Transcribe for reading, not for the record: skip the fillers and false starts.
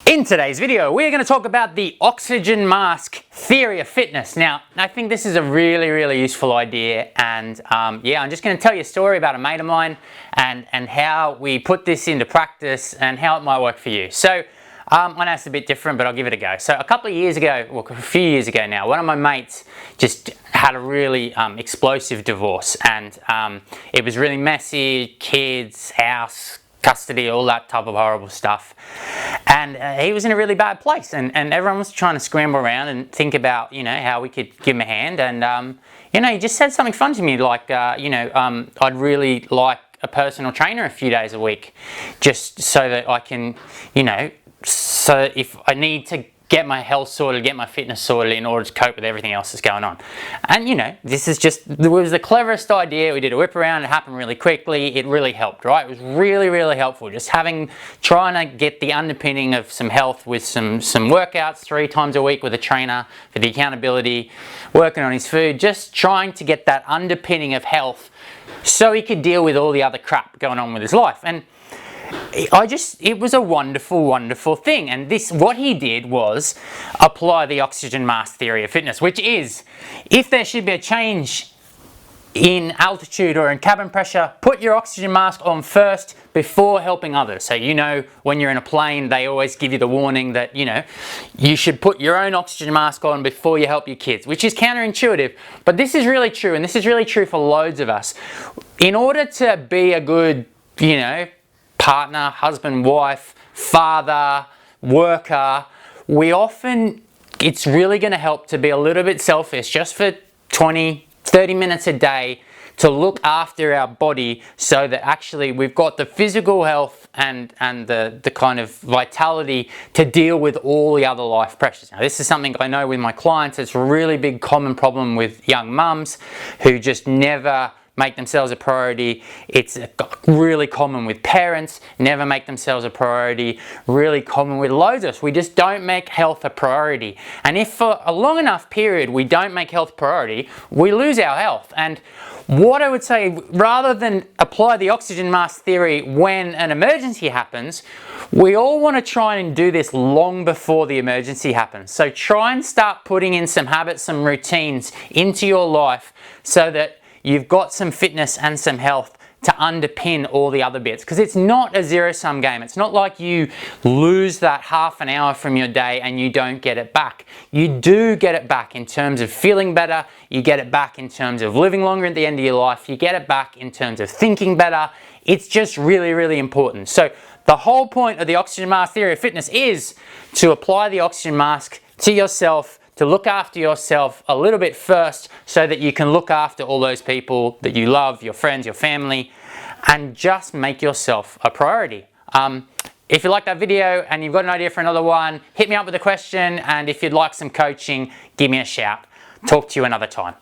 In today's video, we're going to talk about the oxygen mask theory of fitness. Now, I think this is a really useful idea, and yeah, I'm just going to tell you a story about a mate of mine and how we put this into practice and how it might work for you. So, I know it's a bit different, but I'll give it a go. So a couple of years ago, well, a few years ago now, one of my mates just had a really explosive divorce, and it was really messy, kids, house, custody, all that type of horrible stuff. And he was in a really bad place, and everyone was trying to scramble around and think about, you know, how we could give him a hand. And you know, he just said something fun to me, like, I'd really like a personal trainer a few days a week, just so that I can, you know, so if I need to get my health sorted, get my fitness sorted in order to cope with everything else that's going on. And you know, this is just, it was the cleverest idea. We did a whip around, it happened really quickly, it really helped, right? It was really helpful, just trying to get the underpinning of some health with some workouts 3 times a week with a trainer for the accountability, working on his food, just trying to get that underpinning of health so he could deal with all the other crap going on with his life. And it was a wonderful thing. And what he did was apply the oxygen mask theory of fitness, which is, if there should be a change in altitude or in cabin pressure, put your oxygen mask on first before helping others. So, you know, when you're in a plane, they always give you the warning that, you know, you should put your own oxygen mask on before you help your kids, which is counterintuitive, but this is really true, and this is really true for loads of us. In order to be a good, you know, partner, husband, wife, father, worker, it's really going to help to be a little bit selfish, just for 20, 30 minutes a day, to look after our body so that actually we've got the physical health and the kind of vitality to deal with all the other life pressures. Now, this is something I know with my clients. It's a really big common problem with young mums who just never make themselves a priority. It's really common with parents, never make themselves a priority. Really common with loads of us. We just don't make health a priority. And if for a long enough period we don't make health a priority, we lose our health. And what I would say, rather than apply the oxygen mask theory when an emergency happens, we all want to try and do this long before the emergency happens. So try and start putting in some habits, some routines into your life so that you've got some fitness and some health to underpin all the other bits. Because it's not a zero-sum game. It's not like you lose that half an hour from your day and you don't get it back. You do get it back in terms of feeling better. You get it back in terms of living longer at the end of your life. You get it back in terms of thinking better. It's just really important. So the whole point of the oxygen mask theory of fitness is to apply the oxygen mask to yourself, to look after yourself a little bit first so that you can look after all those people that you love, your friends, your family, and just make yourself a priority. If you like that video and you've got an idea for another one, hit me up with a question, and if you'd like some coaching, give me a shout. Talk to you another time.